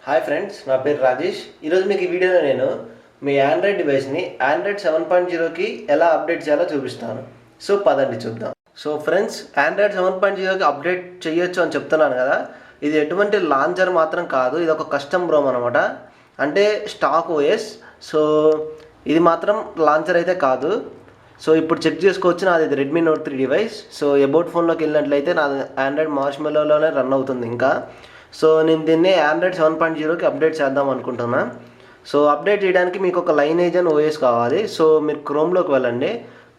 Hi friends, నా పేరు రాజేష్. ఈరోజు మీకు ఈ వీడియోలో నేను మీ ఆండ్రాయిడ్ డివైస్ని ఆండ్రాయిడ్ 7.0కి ఎలా అప్డేట్ చేయాలో చూపిస్తాను. సో పదండి చూద్దాం. సో ఫ్రెండ్స్, ఆండ్రాయిడ్ 7.0కి అప్డేట్ చేయొచ్చు అని చెప్తున్నాను కదా, ఇది ఎటువంటి లాంచర్ మాత్రం కాదు. ఇది ఒక కస్టమ్ రోమ్ అనమాట, అంటే స్టాక్ ఓఎస్. సో ఇది మాత్రం లాంచర్ అయితే కాదు. సో ఇప్పుడు చెక్ చేసుకోవచ్చు, నాది Redmi Note 3 device. So about ఫోన్లోకి వెళ్ళినట్లయితే నాది ఆండ్రాయిడ్ మార్ష్మెల్లోనే రన్ అవుతుంది ఇంకా. సో నేను దీన్ని ఆండ్రాయిడ్ 7.0కి అప్డేట్ చేద్దాం అనుకుంటున్నా. సో అప్డేట్ చేయడానికి మీకు ఒక లైనేజ్ అని ఓఎస్ కావాలి. సో మీరు క్రోమ్లోకి వెళ్ళండి.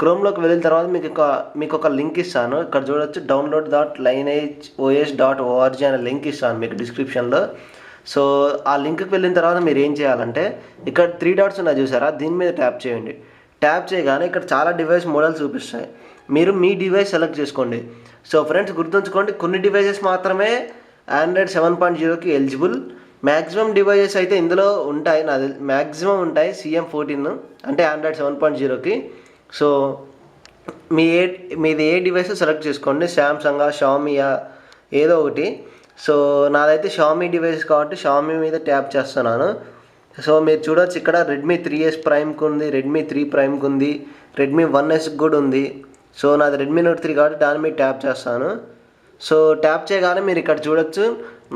క్రోమ్లోకి వెళ్ళిన తర్వాత మీకు ఒక లింక్ ఇస్తాను. ఇక్కడ చూడొచ్చు, download.lineageos.org అనే లింక్ ఇస్తాను మీకు డిస్క్రిప్షన్లో. సో ఆ లింక్కి వెళ్ళిన తర్వాత మీరు ఏం చేయాలంటే, ఇక్కడ 3 డాట్స్ ఉన్నాయి చూసారా, దీని మీద ట్యాప్ చేయండి. ట్యాప్ చేయగానే ఇక్కడ చాలా డివైస్ మోడల్స్ చూపిస్తాయి. మీరు మీ డివైస్ సెలెక్ట్ చేసుకోండి. సో ఫ్రెండ్స్, గుర్తుంచుకోండి, కొన్ని డివైసెస్ మాత్రమే ఆండ్రాయిడ్ 7.0కి ఎలిజిబుల్. మ్యాక్సిమం డివైజెస్ అయితే ఇందులో ఉంటాయి, నాది మ్యాక్సిమం ఉంటాయి CM14 అంటే ఆండ్రాయిడ్ 7.0కి. సో మీది ఏ డివైస్ సెలెక్ట్ చేసుకోండి, శాంసంగా, షామీయా, ఏదో ఒకటి. సో నాదైతే షామీ డివైస్ కాబట్టి షామీ మీద ట్యాప్ చేస్తున్నాను. సో మీరు చూడొచ్చు, ఇక్కడ రెడ్మీ 3S ప్రైమ్కి ఉంది, రెడ్మీ 3 ప్రైమ్కి ఉంది, రెడ్మీ 1S కూడా ఉంది. సో నాది రెడ్మీ నోట్ 3 కాబట్టి దాని మీద ట్యాప్ చేస్తాను. సో ట్యాప్ చేయగానే మీరు ఇక్కడ చూడొచ్చు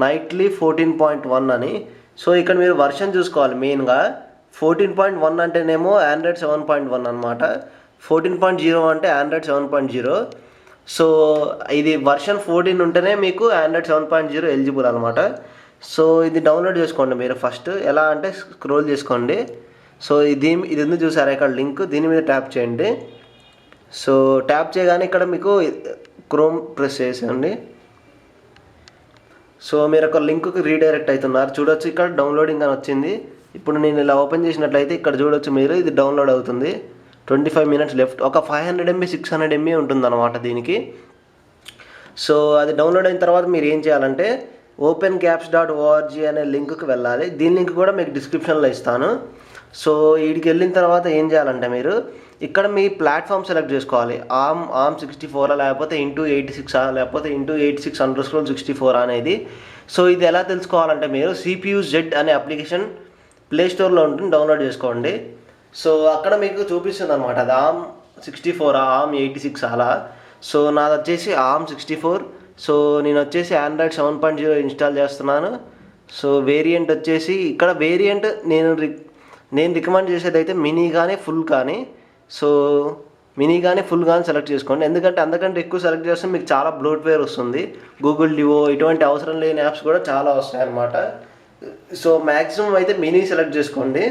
నైట్లీ 14.1 అని. సో ఇక్కడ మీరు వర్షన్ చూసుకోవాలి. మెయిన్గా 14.1 అంటేనేమో ఆండ్రాయిడ్ 7.1 అనమాట, 14.0 అంటే ఆండ్రాయిడ్ 7.0. సో ఇది వర్షన్ 14 ఉంటేనే మీకు ఆండ్రాయిడ్ 7.0 ఎలిజిబుల్ అనమాట. సో ఇది డౌన్లోడ్ చేసుకోండి మీరు ఫస్ట్. ఎలా అంటే స్క్రోల్ చేసుకోండి. సో ఇది ఉంది చూసారా ఇక్కడ లింక్, దీని మీద ట్యాప్ చేయండి. సో ట్యాప్ చేయగానే ఇక్కడ మీకు క్రోమ్ ప్రెస్ చేసేయండి. సో మీరు ఒక లింక్కి రీడైరెక్ట్ అవుతున్నారు. చూడొచ్చు, ఇక్కడ డౌన్లోడింగ్ అని వచ్చింది. ఇప్పుడు నేను ఇలా ఓపెన్ చేసినట్లయితే ఇక్కడ చూడొచ్చు మీరు, ఇది డౌన్లోడ్ అవుతుంది. 25 మినిట్స్ లెఫ్ట్. ఒక 500 MB 600 MB ఉంటుంది అనమాట దీనికి. సో అది డౌన్లోడ్ అయిన తర్వాత మీరు ఏం చేయాలంటే opengaps.org అనే లింక్కి వెళ్ళాలి. దీని లింక్ కూడా మీకు డిస్క్రిప్షన్లో ఇస్తాను. సో వీడికి వెళ్ళిన తర్వాత ఏం చేయాలంటే మీరు ఇక్కడ మీ ప్లాట్ఫామ్ సెలెక్ట్ చేసుకోవాలి. ARM 64 లేకపోతే x86 లేకపోతే x86_64 అనేది. సో ఇది ఎలా తెలుసుకోవాలంటే మీరు CPU Z అనే అప్లికేషన్ ప్లేస్టోర్లో ఉంటుంది, డౌన్లోడ్ చేసుకోండి. సో అక్కడ మీకు చూపిస్తుంది అనమాట, అది ARM 64 ARM 86 అలా. సో నాది వచ్చేసి ARM 64. సో నేను వచ్చేసి ఆండ్రాయిడ్ 7.0 ఇన్స్టాల్ చేస్తున్నాను. సో వేరియంట్ వచ్చేసి ఇక్కడ వేరియంట్ నేను రికమెండ్ చేసేది అయితే మినీ కానీ ఫుల్ కానీ. సో మినీ కానీ ఫుల్ కానీ సెలెక్ట్ చేసుకోండి, ఎందుకంటే అంతకంటే ఎక్కువ సెలెక్ట్ చేస్తే మీకు చాలా బ్లోట్వేర్ వస్తుంది. గూగుల్ డివో ఇటువంటి అవసరం లేని యాప్స్ కూడా చాలా వస్తాయి అన్నమాట. సో మ్యాక్సిమం అయితే మినీ సెలెక్ట్ చేసుకోండి.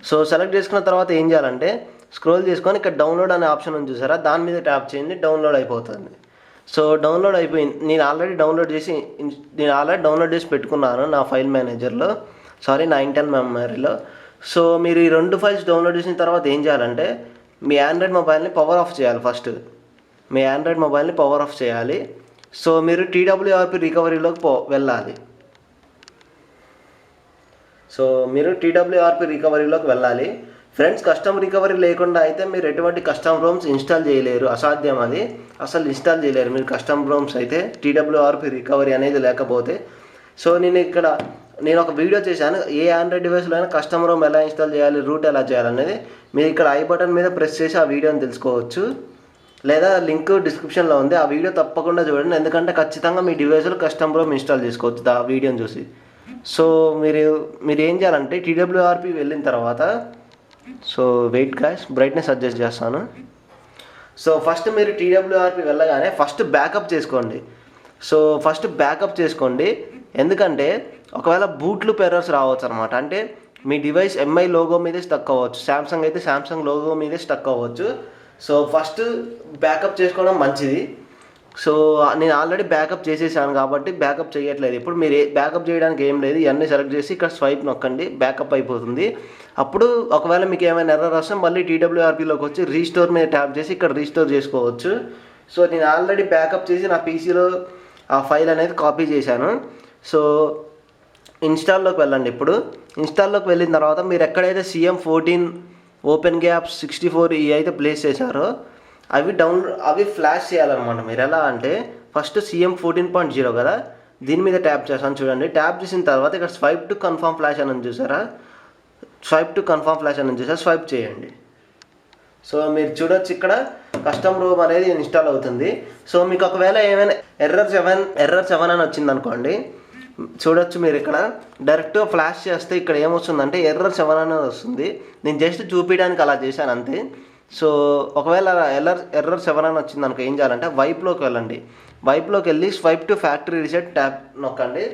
సో సెలెక్ట్ చేసుకున్న తర్వాత ఏం చేయాలంటే స్క్రోల్ చేసుకొని ఇక్కడ డౌన్లోడ్ అనే ఆప్షన్ ఉంది చూసారా, దాని మీద ట్యాప్ చేయండి, డౌన్లోడ్ అయిపోతుంది. సో డౌన్లోడ్ అయిపోయింది. నేను ఆల్రెడీ డౌన్లోడ్ చేసి పెట్టుకున్నాను నా ఫైల్ మేనేజర్లో, నా ఇంటర్నల్ మెమరీలో. సో మీరు ఈ 2 ఫైల్స్ డౌన్లోడ్ చేసిన తర్వాత ఏం చేయాలంటే మీ ఆండ్రాయిడ్ మొబైల్ని పవర్ ఆఫ్ చేయాలి. ఫస్ట్ మీ ఆండ్రాయిడ్ మొబైల్ని పవర్ ఆఫ్ చేయాలి. సో మీరు TWRP రికవరీలోకి వెళ్ళాలి. సో మీరు TWRP రికవరీలోకి వెళ్ళాలి. ఫ్రెండ్స్, కస్టమ్ రికవరీ లేకుండా అయితే మీరు ఎటువంటి కస్టమ్ రోమ్స్ ఇన్స్టాల్ చేయలేరు, అసాధ్యం. అది అసలు ఇన్స్టాల్ చేయలేరు మీరు కస్టమ్ రోమ్స్ అయితే, TWRP రికవరీ అనేది లేకపోతే. సో నేను ఒక వీడియో చేశాను, ఏ ఆండ్రాయిడ్ డివైస్లో అయినా కస్టమ్ రోమ్ ఎలా ఇన్స్టాల్ చేయాలి, రూట్ ఎలా చేయాలనేది. మీరు ఇక్కడ ఐ బటన్ మీద ప్రెస్ చేసి ఆ వీడియోని తెలుసుకోవచ్చు, లేదా లింక్ డిస్క్రిప్షన్లో ఉంది. ఆ వీడియో తప్పకుండా చూడండి, ఎందుకంటే ఖచ్చితంగా మీ డివైస్లో కస్టమ్ రోమ్ ఇన్స్టాల్ చేసుకోవచ్చు ఆ వీడియోని చూసి. సో మీరు ఏం చేయాలంటే TWRP వెళ్ళిన తర్వాత, so wait guys, brightness adjust చేస్తాను. సో ఫస్ట్ మీరు TWRP వెళ్ళగానే ఫస్ట్ బ్యాకప్ చేసుకోండి. సో ఫస్ట్ బ్యాకప్ చేసుకోండి, ఎందుకంటే ఒకవేళ బూట్లూప్ ఎర్రర్స్ రావచ్చు అనమాట. అంటే మీ డివైస్ MI లోగో మీదే స్టక్ అవ్వచ్చు, శాంసంగ్ అయితే శాంసంగ్ లోగో మీదే స్టక్ అవ్వచ్చు. సో ఫస్ట్ బ్యాకప్ చేసుకోవడం మంచిది. సో నేను ఆల్రెడీ బ్యాకప్ చేసేసాను కాబట్టి బ్యాకప్ చేయట్లేదు. ఇప్పుడు మీరు బ్యాకప్ చేయడానికి ఏం లేదు, ఇవన్నీ సెలెక్ట్ చేసి ఇక్కడ స్వైప్ నొక్కండి, బ్యాకప్ అయిపోతుంది. అప్పుడు ఒకవేళ మీకు ఏమైనా ఎర్రర్ వస్తే మళ్ళీ TWRPలోకి వచ్చి రీస్టోర్ మీద ట్యాప్ చేసి ఇక్కడ రీస్టోర్ చేసుకోవచ్చు. సో నేను ఆల్రెడీ బ్యాకప్ చేసి నా PCలో ఆ ఫైల్ అనేది కాపీ చేశాను. సో ఇన్స్టాల్లోకి వెళ్ళండి. ఇప్పుడు ఇన్స్టాల్లోకి వెళ్ళిన తర్వాత మీరు ఎక్కడైతే CM14 OpenGaps 64 ఇవి అయితే ప్లేస్ చేశారో అవి ఫ్లాష్ చేయాలన్నమాట. మీరు ఎలా అంటే ఫస్ట్ CM14.0 కదా, దీని మీద ట్యాప్ చేస్తాను చూడండి. ట్యాప్ చేసిన తర్వాత ఇక్కడ స్వైప్ టు కన్ఫర్మ్ ఫ్లాష్ అని చూసారా, స్వైప్ టు కన్ఫర్మ్ ఫ్లాష్ అని చూసారా, స్వైప్ చేయండి. సో మీరు చూడొచ్చు ఇక్కడ కస్టమ్ రోమ్ అనేది ఇన్స్టాల్ అవుతుంది. సో మీకు ఒకవేళ ఏమైనా ఎర్రర్ 7 అని వచ్చింది అనుకోండి, చూడొచ్చు మీరు ఇక్కడ డైరెక్ట్గా ఫ్లాష్ చేస్తే ఇక్కడ ఏమొస్తుందంటే ఎర్రర్ 7 అనేది వస్తుంది. నేను జస్ట్ చూపించడానికి అలా చేశాను అంతే. సో ఒకవేళ ఎర్రర్ 7 అని వచ్చింది అనుకో, ఏం చేయాలంటే వైప్లోకి వెళ్ళండి. వైప్లోకి వెళ్ళి swipe to factory reset tap నొక్కండి.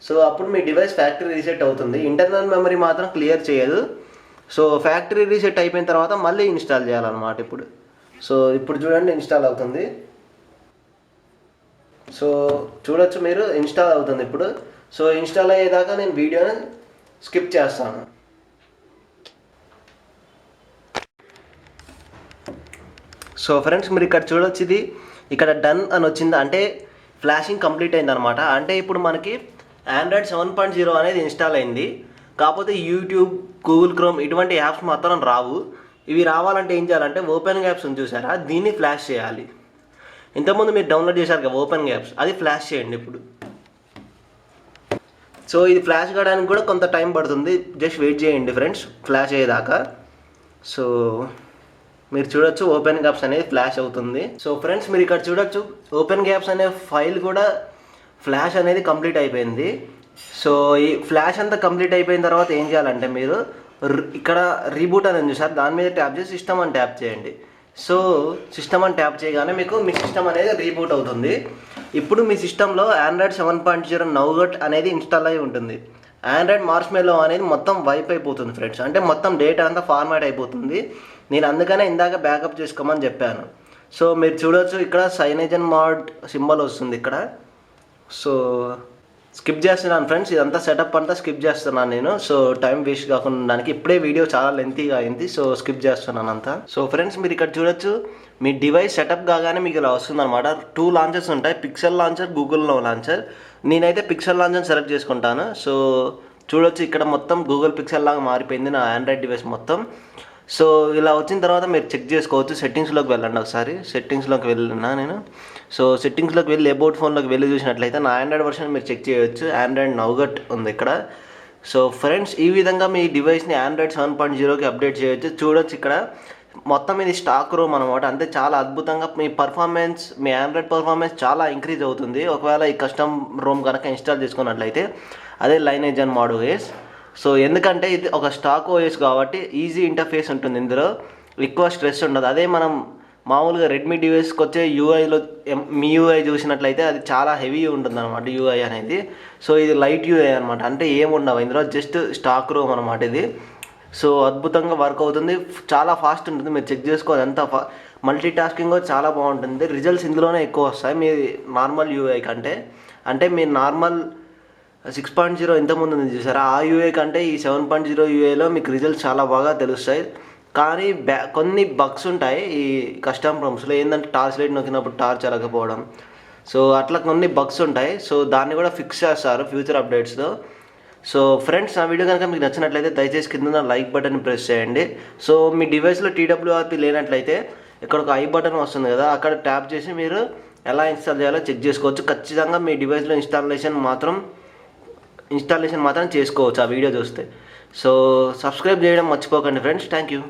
సో అప్పుడు మీ డివైస్ ఫ్యాక్టరీ రీసెట్ అవుతుంది. ఇంటర్నల్ మెమరీ మాత్రం క్లియర్ చేయదు. సో ఫ్యాక్టరీ రీసెట్ అయిపోయిన తర్వాత మళ్ళీ ఇన్స్టాల్ చేయాలన్నమాట ఇప్పుడు. సో ఇప్పుడు చూడండి ఇన్స్టాల్ అవుతుంది. సో చూడొచ్చు మీరు ఇన్స్టాల్ అవుతుంది ఇప్పుడు. సో ఇన్స్టాల్ అయ్యేదాకా నేను వీడియోని స్కిప్ చేస్తాను. సో ఫ్రెండ్స్ మీరు ఇక్కడ చూడొచ్చు, ఇది ఇక్కడ డన్ అని వచ్చింది, అంటే ఫ్లాషింగ్ కంప్లీట్ అయిందనమాట. అంటే ఇప్పుడు మనకి ఆండ్రాయిడ్ 7.0 అనేది ఇన్స్టాల్ అయింది. కాకపోతే యూట్యూబ్, గూగుల్ క్రోమ్ ఇటువంటి యాప్స్ మాత్రం రావు. ఇవి రావాలంటే ఏం చేయాలంటే ఓపెన్ యాప్స్ ఉంది చూసారా, దీన్ని ఫ్లాష్ చేయాలి. ఇంతకుముందు మీరు డౌన్లోడ్ చేశారు కదా ఓపెన్ యాప్స్, అది ఫ్లాష్ చేయండి ఇప్పుడు. సో ఇది ఫ్లాష్ కావడానికి కూడా కొంత టైం పడుతుంది, జస్ట్ వెయిట్ చేయండి ఫ్రెండ్స్ ఫ్లాష్ అయ్యేదాకా. సో మీరు చూడొచ్చు ఓపెన్ యాప్స్ అనేది ఫ్లాష్ అవుతుంది. సో ఫ్రెండ్స్ మీరు ఇక్కడ చూడొచ్చు ఓపెన్ యాప్స్ అనే ఫైల్ కూడా ఫ్లాష్ అనేది కంప్లీట్ అయిపోయింది. సో ఈ ఫ్లాష్ అంతా కంప్లీట్ అయిపోయిన తర్వాత ఏం చేయాలంటే మీరు ఇక్కడ రీబూట్ అని చూసారు, దాని మీద ట్యాప్ చేసి సిస్టమ్ అని ట్యాప్ చేయండి. సో సిస్టమ్ అని ట్యాప్ చేయగానే మీకు మీ సిస్టమ్ అనేది రీబూట్ అవుతుంది. ఇప్పుడు మీ సిస్టంలో ఆండ్రాయిడ్ 7.0 నౌగట్ అనేది ఇన్స్టాల్ అయి ఉంటుంది. ఆండ్రాయిడ్ మార్ష్మెల్లో అనేది మొత్తం వైప్ అయిపోతుంది ఫ్రెండ్స్, అంటే మొత్తం డేటా అంతా ఫార్మాట్ అయిపోతుంది. నేను అందుకనే ఇందాక బ్యాకప్ చేసుకోమని చెప్పాను. సో మీరు చూడవచ్చు ఇక్కడ సైనేజన్ మాడ్ సింబల్ వస్తుంది ఇక్కడ. సో స్కిప్ చేస్తున్నాను ఫ్రెండ్స్, ఇదంతా సెటప్ అంతా స్కిప్ చేస్తున్నాను నేను. సో టైం వేస్ట్ కాకుండా ఉండడానికి ఇప్పుడే వీడియో చాలా లెంతీగా అయింది, సో స్కిప్ చేస్తున్నాను అంతా. సో ఫ్రెండ్స్ మీరు ఇక్కడ చూడొచ్చు మీ డివైస్ సెటప్ కాగానే మీకు ఇలా వస్తుంది అనమాట. 2 లాంచర్స్ ఉంటాయి, పిక్సెల్ లాంచర్, గూగుల్ లాంచర్. నేనైతే పిక్సెల్ లాంచర్ సెలెక్ట్ చేసుకుంటాను. సో చూడొచ్చు ఇక్కడ మొత్తం గూగుల్ పిక్సెల్ లాగా మారిపోయింది నా ఆండ్రాయిడ్ డివైస్ మొత్తం. సో ఇలా వచ్చిన తర్వాత మీరు చెక్ చేసుకోవచ్చు. సెట్టింగ్స్లోకి వెళ్ళండి ఒకసారి. సెట్టింగ్స్లోకి వెళ్ళినా నేను. సో సెట్టింగ్స్లోకి వెళ్ళి అబౌట్ ఫోన్లోకి వెళ్ళి చూసినట్లయితే నా ఆండ్రాయిడ్ వర్షన్ మీరు చెక్ చేయవచ్చు. ఆండ్రాయిడ్ నౌగట్ ఉంది ఇక్కడ. సో ఫ్రెండ్స్ ఈ విధంగా మీ డివైస్ని ఆండ్రాయిడ్ 7.0కి అప్డేట్ చేయొచ్చు. చూడొచ్చు ఇక్కడ మొత్తం ఇది స్టాక్ రోమ్ అనమాట. అంటే చాలా అద్భుతంగా మీ పర్ఫార్మెన్స్, మీ ఆండ్రాయిడ్ పర్ఫార్మెన్స్ చాలా ఇంక్రీజ్ అవుతుంది ఒకవేళ ఈ కస్టమ్ రోమ్ కనుక ఇన్స్టాల్ చేసుకున్నట్లయితే. అదే lineage and mode OS. So ఎందుకంటే ఇది ఒక స్టాక్ ఓఎస్ కాబట్టి ఈజీ ఇంటర్ఫేస్ ఉంటుంది, ఇందులో ఎక్కువ స్ట్రెస్ ఉండదు. అదే మనం మామూలుగా రెడ్మీ డివైస్కి వచ్చే యూఐలో MIUI చూసినట్లయితే అది చాలా హెవీ ఉంటుంది అనమాట యూఐ అనేది. సో ఇది లైట్ యూఐ అనమాట, అంటే ఏముండవు ఇందులో, జస్ట్ స్టాక్ రోమ్ అనమాట ఇది. సో అద్భుతంగా వర్క్ అవుతుంది, చాలా ఫాస్ట్ ఉంటుంది. మీరు చెక్ చేసుకోవాలి ఎంత మల్టీ టాస్కింగ్ చాలా బాగుంటుంది. రిజల్ట్స్ ఇందులోనే ఎక్కువ వస్తాయి మీ నార్మల్ యూఐ కంటే. అంటే మీ నార్మల్ 6.0 ఇంతకుముందు ఉంది చూసారా, ఆ యూఐ కంటే ఈ 7.0 యూఐలో మీకు రిజల్ట్స్ చాలా బాగా తెలుస్తాయి. కానీ కొన్ని బగ్స్ ఉంటాయి ఈ కస్టమ్ రోమ్స్లో. ఏంటంటే టార్చ్ లైట్ నొక్కినప్పుడు టార్చ్ అలకపోవడం, సో అట్లా కొన్ని బగ్స్ ఉంటాయి. సో దాన్ని కూడా ఫిక్స్ చేస్తారు ఫ్యూచర్ అప్డేట్స్లో. సో ఫ్రెండ్స్ నా వీడియో కనుక మీకు నచ్చినట్లయితే దయచేసి కింద లైక్ బటన్ ప్రెస్ చేయండి. సో మీ డివైస్లో TWRP లేనట్లయితే ఇక్కడ ఒక ఐ బటన్ వస్తుంది కదా, అక్కడ ట్యాప్ చేసి మీరు ఎలా ఇన్స్టాల్ చేయాలో చెక్ చేసుకోవచ్చు. ఖచ్చితంగా మీ డివైస్లో ఇన్స్టాలేషన్ మాత్రం చేసుకోవచ్చు ఆ వీడియో చూస్తే. సో సబ్స్క్రైబ్ చేయడం మర్చిపోకండి ఫ్రెండ్స్. Thank you.